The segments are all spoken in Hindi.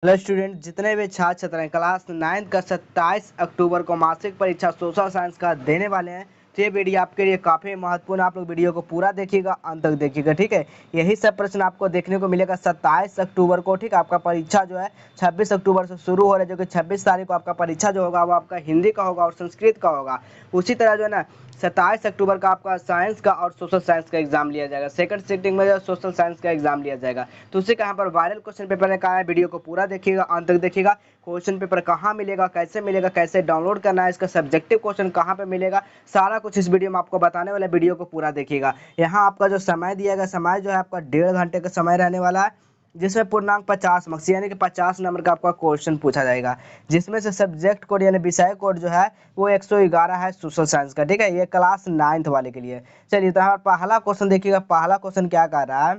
हेलो स्टूडेंट, जितने भी छात्र छात्र हैं क्लास 9 का 27 अक्टूबर को मासिक परीक्षा सोशल साइंस का देने वाले हैं। तो ये वीडियो आपके लिए काफ़ी महत्वपूर्ण, आप लोग वीडियो को पूरा देखिएगा, अंत तक देखिएगा, ठीक है। यही सब प्रश्न आपको देखने को मिलेगा 27 अक्टूबर को, ठीक है। आपका परीक्षा जो है 26 अक्टूबर से शुरू हो रहा है, जो कि 26 तारीख को आपका परीक्षा जो होगा वो आपका हिंदी का होगा और संस्कृत का होगा। उसी तरह जो है ना 27 अक्टूबर का आपका साइंस का और सोशल साइंस का एग्जाम लिया जाएगा। सेकंड सिटिंग में जो सोशल साइंस का एग्जाम लिया जाएगा। तो उसी का यहाँ पर वायरल क्वेश्चन पेपर ने कहा है, वीडियो को पूरा देखिएगा, अंत तक देखिएगा। क्वेश्चन पेपर कहाँ मिलेगा, कैसे डाउनलोड करना है, इसका सब्जेक्टिव क्वेश्चन कहाँ पे मिलेगा, सारा कुछ इस वीडियो में आपको बताने वाला है। वीडियो को पूरा देखिएगा। यहाँ आपका जो समय दिया गया, समय जो है आपका 1.5 घंटे का समय रहने वाला है, जिसमें पूर्णांक 50 मार्क्स यानी कि 50 नंबर का आपका क्वेश्चन पूछा जाएगा। जिसमें से सब्जेक्ट कोड यानी विषय कोड जो है वो 111 है सोशल साइंस का, ठीक है। ये क्लास 9th वाले के लिए। चलिए, तो यहाँ पर पहला क्वेश्चन देखिएगा। पहला क्वेश्चन क्या कह रहा है,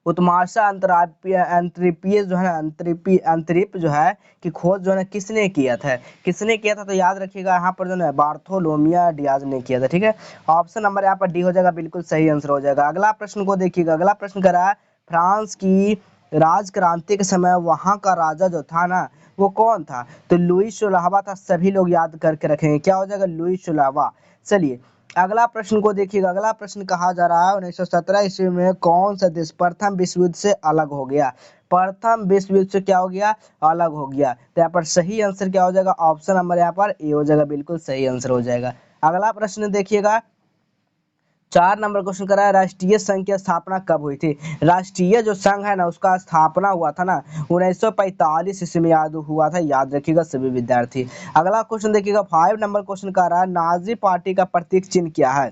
उत्माशा अंतरिपीय जो है ना, अंतरिप जो है कि खोज जो है ना किसने किया था। तो याद रखिएगा यहाँ पर जो है बार्थोलोमिया डियाज ने किया था, ठीक है। ऑप्शन नंबर यहाँ पर डी हो जाएगा, बिल्कुल सही आंसर हो जाएगा। अगला प्रश्न को देखिएगा। अगला प्रश्न कर रहा है, फ्रांस की राज क्रांति के समय वहां का राजा जो था ना वो कौन था। तो लुई सोलहवां था। सभी लोग याद करके रखेंगे, क्या हो जाएगा, लुई सोलहवां। चलिए, अगला प्रश्न को देखिएगा। अगला प्रश्न कहा जा रहा है, 1917 ईस्वी में कौन सा देश प्रथम विश्व युद्ध से अलग हो गया। प्रथम विश्व युद्ध से क्या हो गया, अलग हो गया। तो यहाँ पर सही आंसर क्या हो जाएगा, ऑप्शन नंबर यहाँ पर ए हो जाएगा, बिल्कुल सही आंसर हो जाएगा। अगला प्रश्न देखिएगा। 4 नंबर क्वेश्चन करा है, राष्ट्रीय संघ की स्थापना कब हुई थी। राष्ट्रीय जो संघ है ना उसका स्थापना हुआ था ना 1945 ईस्वी में, याद हुआ था, याद रखिएगा सभी विद्यार्थी। अगला क्वेश्चन देखिएगा। 5 नंबर क्वेश्चन का रहा है, नाजी पार्टी का प्रतीक चिन्ह क्या है।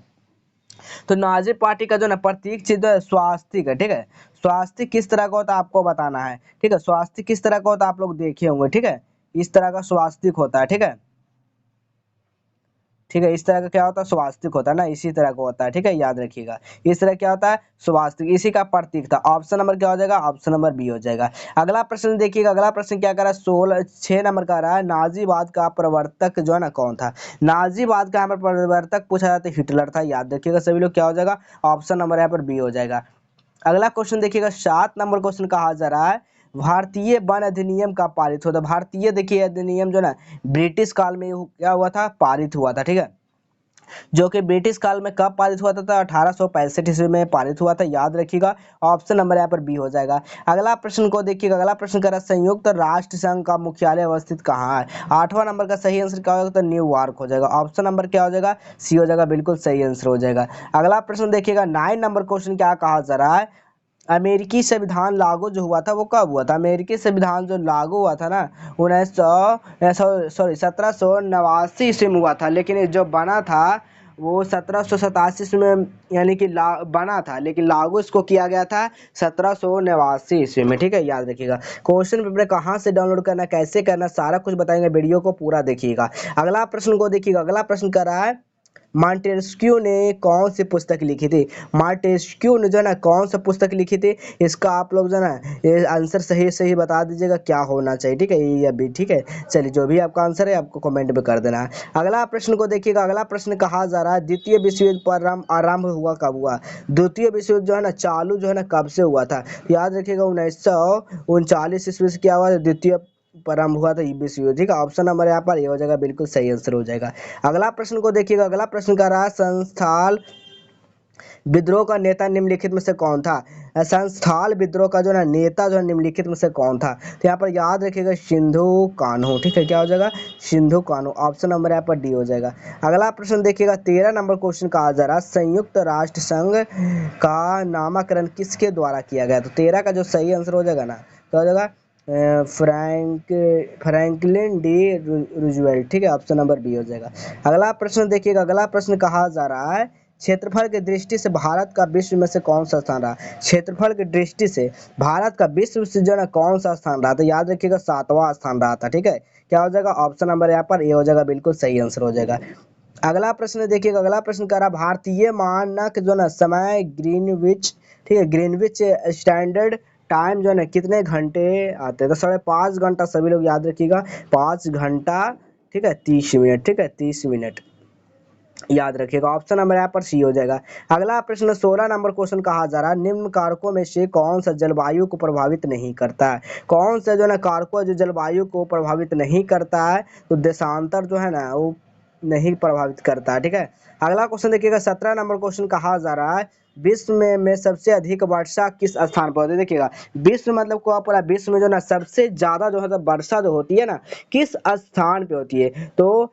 तो नाजी पार्टी का जो ना प्रतीक चिन्ह है स्वास्तिक है, ठीक है। स्वास्तिक किस तरह का होता है आपको बताना है, ठीक है। स्वास्तिक किस तरह का होता है आप लोग देखे होंगे, ठीक है। इस तरह का स्वास्तिक होता है, ठीक है। ठीक है, इस तरह का क्या होता है, स्वास्तिक होता है ना, इसी तरह का होता है, ठीक है, याद रखिएगा। इस तरह क्या होता है, स्वास्तिक, इसी का प्रतीक था। ऑप्शन नंबर क्या हो जाएगा, ऑप्शन नंबर बी हो जाएगा। अगला प्रश्न देखिएगा। अगला प्रश्न क्या कर रहा है, 6 नंबर का रहा है, नाजीवाद का प्रवर्तक जो है ना कौन था। नाजीवाद का यहाँ पर प्रवर्तक पूछा जाता है, हिटलर था, याद रखिएगा सभी लोग, क्या हो जाएगा, ऑप्शन नंबर यहाँ पर बी हो जाएगा। अगला क्वेश्चन देखिएगा। 7 नंबर क्वेश्चन कहा जा रहा है, भारतीय वन अधिनियम का पारित होता। भारतीय देखिए अधिनियम जो ना ब्रिटिश काल में क्या हुआ था, पारित हुआ था, ठीक है। जो कि ब्रिटिश काल में कब पारित हुआ था, 1865 ईस्वी में पारित हुआ था, याद रखिएगा। ऑप्शन नंबर यहाँ पर बी हो जाएगा। अगला प्रश्न को देखिएगा। अगला प्रश्न कर रहा है, संयुक्त राष्ट्र संघ का मुख्यालय अवस्थित कहाँ है। 8वां नंबर का सही आंसर क्या होगा, तो न्यूयॉर्क हो जाएगा। ऑप्शन नंबर क्या हो जाएगा, सी हो जाएगा, बिल्कुल सही आंसर हो जाएगा। अगला प्रश्न देखिएगा। 9 नंबर क्वेश्चन क्या कहा जा रहा है, अमेरिकी संविधान लागू जो हुआ था वो कब हुआ था। अमेरिकी संविधान जो लागू हुआ था ना 1789 ईस्वी में हुआ था, लेकिन ये जो बना था वो 1787 में, यानी कि बना था, लेकिन लागू इसको किया गया था 1789 ईस्वी में, ठीक है, याद रखिएगा। क्वेश्चन पेपर कहाँ से डाउनलोड करना, कैसे करना, सारा कुछ बताएंगे, वीडियो को पूरा देखिएगा। अगला प्रश्न को देखिएगा। अगला प्रश्न कर रहा है, मॉन्टेस्क्यू ने कौन सी पुस्तक लिखी थी। मॉन्टेस्क्यू ने जो है ना कौन सा पुस्तक लिखी थी, इसका आप लोग जो है ना ये आंसर सही सही बता दीजिएगा, क्या होना चाहिए, ठीक है, ये अभी, ठीक है। चलिए, जो भी आपका आंसर है आपको कमेंट में कर देना है। अगला प्रश्न को देखिएगा। अगला प्रश्न कहा जा रहा है, द्वितीय विश्व युद्ध प्रारंभ आरंभ हुआ कब हुआ। द्वितीय विश्व युद्ध जो है ना चालू जो है ना कब से हुआ था, याद रखिएगा 1939 ईस्वी से क्या हुआ, द्वितीय प्रारंभ हुआ था विश्व युद्ध, ठीक है। ऑप्शन नंबर यहाँ पर ये हो जाएगा, बिल्कुल सही आंसर हो जाएगा। अगला प्रश्न को देखिएगा। अगला प्रश्न का रहा, संस्थाल विद्रोह का नेता निम्नलिखित में से कौन था। संस्थाल विद्रोह का जो ना नेता जो है निम्नलिखित में से कौन था। तो यहाँ पर याद रखिएगा सिंधु कान्हू, ठीक है, क्या हो जाएगा, सिंधु कान्हू। ऑप्शन नंबर यहाँ पर डी हो जाएगा। अगला प्रश्न देखिएगा। 13 नंबर क्वेश्चन कहा जा रहा, संयुक्त राष्ट्र संघ का नामकरण किसके द्वारा किया गया। तो 13 का जो सही आंसर हो जाएगा ना, क्या हो जाएगा, फ्रैंकलिन डी रूजवेल्ट, ठीक है, ऑप्शन नंबर बी हो जाएगा। अगला प्रश्न देखिएगा। अगला प्रश्न कहा जा रहा है, क्षेत्रफल की दृष्टि से भारत का विश्व में से कौन सा स्थान रहा। क्षेत्रफल की दृष्टि से भारत का विश्व से जो है कौन सा स्थान रहा था, याद रखिएगा 7वां स्थान रहा था, ठीक है, क्या हो जाएगा, ऑप्शन नंबर यहाँ पर ए हो जाएगा, बिल्कुल सही आंसर हो जाएगा। अगला प्रश्न देखिएगा। अगला प्रश्न कह रहा, भारतीय मानक जो ना समय ग्रीनविच, ठीक है, ग्रीनविच स्टैंडर्ड टाइम जो है ना कितने घंटे आते हैं। तो 5.5 घंटा, सभी लोग याद रखिएगा, 5 घंटा, ठीक है, 30 मिनट, ठीक है, 30 मिनट। याद रखिएगा, ऑप्शन नंबर यहाँ पर सी हो जाएगा। अगला प्रश्न 16 नंबर क्वेश्चन कहा जा रहा है, निम्न कारकों में से कौन सा जलवायु को प्रभावित नहीं करता है। कौन सा जो है ना कारकों जो जलवायु को प्रभावित नहीं करता है, तो देशांतर जो है ना वो नहीं प्रभावित करता है। ठीक है, अगला क्वेश्चन देखिएगा 17 नंबर क्वेश्चन कहा जा रहा है, विश्व में सबसे अधिक वर्षा किस स्थान पर होती है। देखिएगा, विश्व मतलब को पूरा विश्व में जो ना सबसे ज्यादा जो है तो वर्षा जो होती है ना किस स्थान पे होती है, तो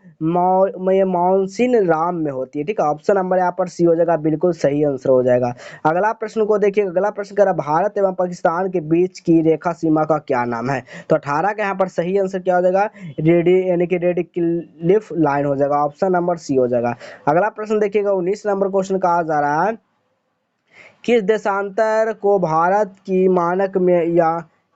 ये मानसून राम में होती है। ठीक है, ऑप्शन नंबर यहाँ पर सी हो जाएगा, बिल्कुल सही आंसर हो जाएगा। अगला प्रश्न को देखिए, अगला प्रश्न कह रहा भारत एवं पाकिस्तान के बीच की रेखा सीमा का क्या नाम है। तो 18 का यहाँ पर सही आंसर क्या हो जाएगा, रेडी यानी कि रेडी क्लिफ लाइन हो जाएगा, ऑप्शन नंबर सी हो जाएगा। अगला प्रश्न देखिएगा 19 नंबर क्वेश्चन कहा जा रहा है, किस देशांतर को भारत की मानक में या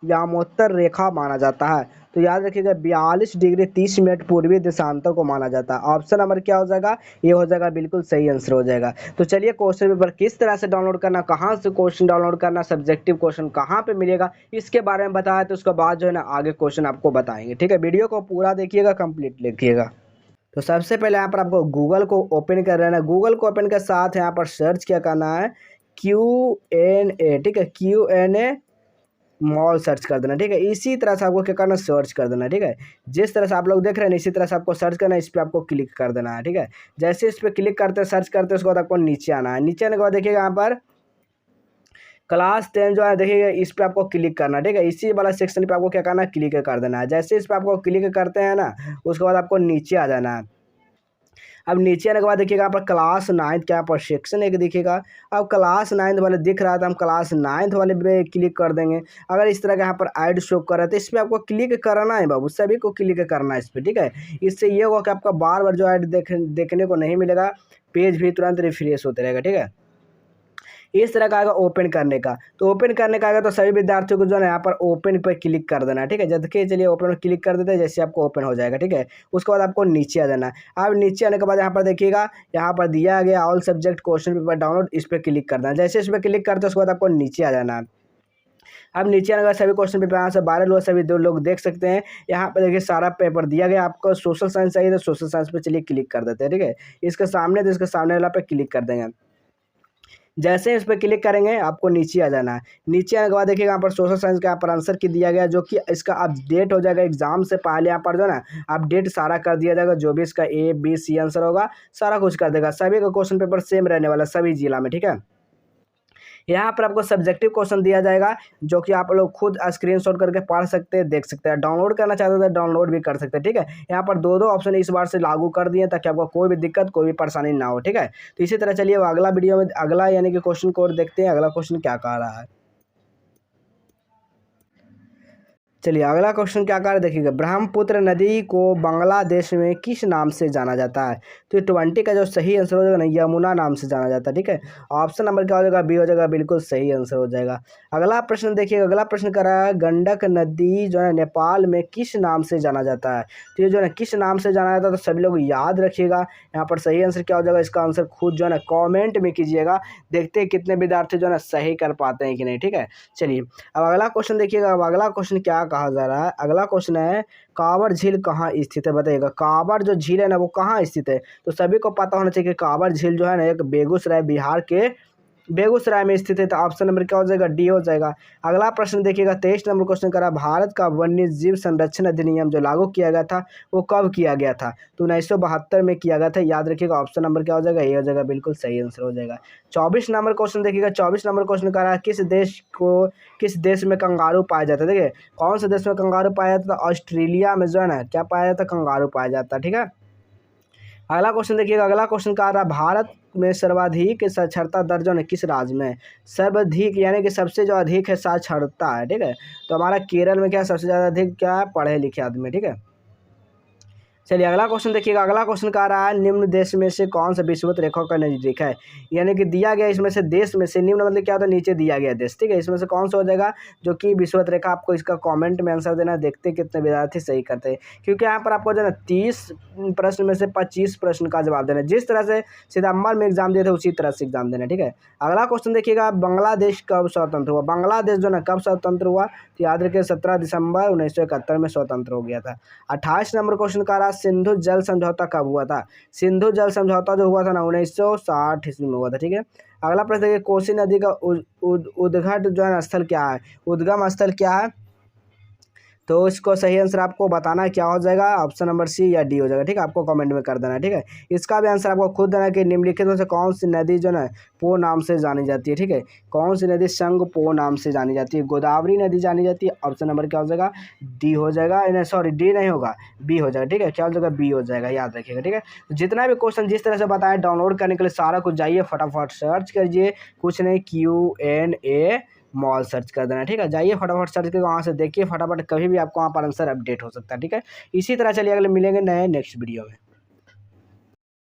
यामोत्तर रेखा माना जाता है। तो याद रखिएगा 42 डिग्री 30 मिनट पूर्वी देशांतर को माना जाता है। ऑप्शन नंबर क्या हो जाएगा, ये हो जाएगा, बिल्कुल सही आंसर हो जाएगा। तो चलिए क्वेश्चन पेपर किस तरह से डाउनलोड करना, कहाँ से क्वेश्चन डाउनलोड करना, सब्जेक्टिव क्वेश्चन कहाँ पे मिलेगा, इसके बारे में बताया, तो उसके बाद जो है ना आगे क्वेश्चन आपको बताएंगे। ठीक है, वीडियो को पूरा देखिएगा, कंप्लीट लिखिएगा। तो सबसे पहले यहाँ पर आपको गूगल को ओपन कर लेना है। गूगल को ओपन के साथ यहाँ पर सर्च क्या करना है, Q&A। ठीक है, Q&A मॉल सर्च कर देना। ठीक है, इसी तरह से आपको क्या करना, सर्च कर देना। ठीक है, जिस तरह से आप लोग देख रहे हैं इसी तरह से आपको सर्च करना है, इस पर आपको क्लिक कर देना है। ठीक है, जैसे इस पर क्लिक करते हैं, सर्च करते हैं, उसके बाद आपको नीचे आना है। नीचे आने के बाद देखिएगा यहाँ पर क्लास 10 जो है देखिएगा, इस पर आपको क्लिक करना। ठीक है, इसी वाला सेक्शन पे आपको क्या करना है, क्लिक कर देना है। जैसे इस पर आपको क्लिक करते हैं ना, उसके बाद आपको नीचे आ जाना है। अब नीचे आने के बाद देखिएगा यहाँ पर क्लास 9 का यहाँ पर सेक्शन एक दिखेगा। अब क्लास 9 वाले दिख रहा है तो हम क्लास 9 वाले पे क्लिक कर देंगे। अगर इस तरह का यहाँ पर ऐड शो कर रहा है तो इस पर आपको क्लिक करना है बाबू, सभी को क्लिक करना है इस पर। ठीक है, इससे ये होगा कि आपका बार बार जो ऐड देखने को नहीं मिलेगा, पेज भी तुरंत रिफ्रेश होते रहेगा। ठीक है, इस तरह का आएगा ओपन करने का। तो ओपन करने का आएगा तो सभी विद्यार्थियों को जो है यहाँ पर ओपन पर क्लिक कर देना है। ठीक है, जब के चलिए ओपन पर क्लिक कर देते हैं, जैसे आपको ओपन हो जाएगा। ठीक है, उसके बाद आपको नीचे आ जाना है। अब नीचे आने के बाद यहाँ पर देखिएगा, यहाँ पर दिया गया all subject question paper download, इस पर क्लिक करना है। जैसे इस पर क्लिक करते हैं उसके बाद आपको नीचे आ जाना है। अब नीचे आने के बाद सभी क्वेश्चन पेपर यहाँ से वायरल हुआ, सभी दो लोग देख सकते हैं। यहाँ पर देखिए सारा पेपर दिया गया, आपको सोशल साइंस चाहिए तो सोशल साइंस पे चलिए क्लिक कर देते हैं। ठीक है, इसके सामने तो इसके सामने वाला पे क्लिक कर देंगे। जैसे इस पर क्लिक करेंगे आपको नीचे आ जाना है। नीचे आने के बाद देखिएगा यहाँ पर सोशल साइंस का यहाँ पर आंसर की दिया गया, जो कि इसका अपडेट हो जाएगा एग्जाम से पहले। यहाँ पर जो है ना अपडेट सारा कर दिया जाएगा, जो भी इसका A, B, C आंसर होगा सारा कुछ कर देगा। सभी का क्वेश्चन पेपर सेम रहने वाला सभी जिला में। ठीक है, यहाँ पर आपको सब्जेक्टिव क्वेश्चन दिया जाएगा, जो कि आप लोग खुद स्क्रीनशॉट करके पढ़ सकते हैं, देख सकते हैं। डाउनलोड करना चाहते हैं तो डाउनलोड भी कर सकते हैं। ठीक है, यहाँ पर दो ऑप्शन इस बार से लागू कर दिए ताकि आपको कोई भी दिक्कत, कोई भी परेशानी ना हो। ठीक है, तो इसी तरह चलिए अगला वीडियो में अगला यानी कि क्वेश्चन को देखते हैं, अगला क्वेश्चन क्या कह रहा है। चलिए अगला क्वेश्चन क्या कर देखिएगा, ब्रह्मपुत्र नदी को बांग्लादेश में किस नाम से जाना जाता है। तो ये 20 का जो सही आंसर हो जाएगा ना, यमुना नाम से जाना जाता है। ठीक है, ऑप्शन नंबर क्या हो जाएगा, बी हो जाएगा, बिल्कुल सही आंसर हो जाएगा। अगला प्रश्न देखिएगा, अगला प्रश्न कर रहा है, गंडक नदी जो है नेपाल में किस नाम से जाना जाता है। तो ये जो है किस नाम से जाना जाता है, तो सभी लोग याद रखिएगा। यहाँ पर सही आंसर क्या हो जाएगा, इसका आंसर खुद जो है ना कॉमेंट में कीजिएगा, देखते हैं कितने विद्यार्थी जो है ना सही कर पाते हैं कि नहीं। ठीक है, चलिए अब अगला क्वेश्चन देखिएगा। अब अगला क्वेश्चन क्या कहा जा रहा है, अगला क्वेश्चन है कांवर झील कहाँ स्थित है, बताइएगा। कांवर जो झील है ना वो कहाँ स्थित है, तो सभी को पता होना चाहिए कि कांवर झील जो है ना एक बेगूसराय, बिहार के बेगूसराय में स्थित है। तो ऑप्शन नंबर क्या हो जाएगा, डी हो जाएगा। अगला प्रश्न देखिएगा 23 नंबर क्वेश्चन करा, भारत का वन्य जीव संरक्षण अधिनियम जो लागू किया गया था वो कब किया गया था। तो 1972 में किया गया था, याद रखिएगा। ऑप्शन नंबर क्या हो जाएगा, ये हो जाएगा, बिल्कुल सही आंसर हो जाएगा। 24 नंबर क्वेश्चन देखिएगा, 24 नंबर क्वेश्चन करा, किस देश में कंगारू पाया जाता है। देखिए कौन से देश में कंगारू पाया जाता है, ऑस्ट्रेलिया में जो है ना क्या पाया जाता है, कंगारू पाया जाता है। ठीक है, अगला क्वेश्चन देखिएगा, अगला क्वेश्चन कह रहा है, भारत में सर्वाधिक साक्षरता दर जो है किस राज्य में है। सर्वाधिक यानी कि सबसे जो अधिक है साक्षरता है। ठीक है, तो हमारा केरल में क्या सबसे ज़्यादा अधिक क्या है, पढ़े लिखे आदमी। ठीक है, चलिए अगला क्वेश्चन देखिएगा, अगला क्वेश्चन कह रहा है, निम्न देश में से कौन सा विषुवत रेखा का नजदीक है। यानी कि दिया गया इसमें से देश में से, निम्न मतलब क्या होता है, नीचे दिया गया देश। ठीक है, इसमें से कौन सा हो जाएगा जो कि विषुवत रेखा, आपको इसका कमेंट में आंसर देना, देखते कितने विद्यार्थी सही करते हैं। क्योंकि यहाँ पर आपको जो है ना 30 प्रश्न में से 25 प्रश्न का जवाब देना है। जिस तरह से सितंबर में एग्जाम दिए थे उसी तरह से एग्जाम देना है। ठीक है, अगला क्वेश्चन देखिएगा, बांग्लादेश कब स्वतंत्र हुआ। बांग्लादेश जो ना कब स्वतंत्र हुआ, तो याद रखिए 17 दिसंबर 1971 में स्वतंत्र हो गया था। 28 नंबर क्वेश्चन का रहा, सिंधु जल समझौता कब हुआ था? सिंधु जल समझौता जो हुआ था ना 1960 ईस्वी में हुआ था। ठीक है, अगला प्रश्न देखिए, कोसी नदी का उद्गम जो है स्थल क्या है? उद्गम स्थल क्या है? तो इसको सही आंसर आपको बताना है, क्या हो जाएगा? ऑप्शन नंबर सी या डी हो जाएगा। ठीक है, आपको कमेंट में कर देना है। ठीक है, इसका भी आंसर आपको खुद देना है कि निम्नलिखित में से कौन सी नदी जो है पो नाम से जानी जाती है। ठीक है, कौन सी नदी संग पो नाम से जानी जाती है? गोदावरी नदी जानी जाती है। ऑप्शन नंबर क्या हो जाएगा? डी हो जाएगा। नहीं सॉरी, डी नहीं होगा, बी हो जाएगा। ठीक है, क्या हो जाएगा? बी हो जाएगा, याद रखिएगा। ठीक है, तो जितना भी क्वेश्चन जिस तरह से बताएं डाउनलोड करने के लिए सारा कुछ जाइए फटाफट सर्च करिए, कुछ नहीं Q&A मॉल सर्च कर देना। ठीक है, जाइए फटाफट सर्च करके वहाँ से देखिए फटाफट, कभी भी आपको वहाँ पर आंसर अपडेट हो सकता है। ठीक है, इसी तरह चलिए अगले मिलेंगे नए नेक्स्ट वीडियो में।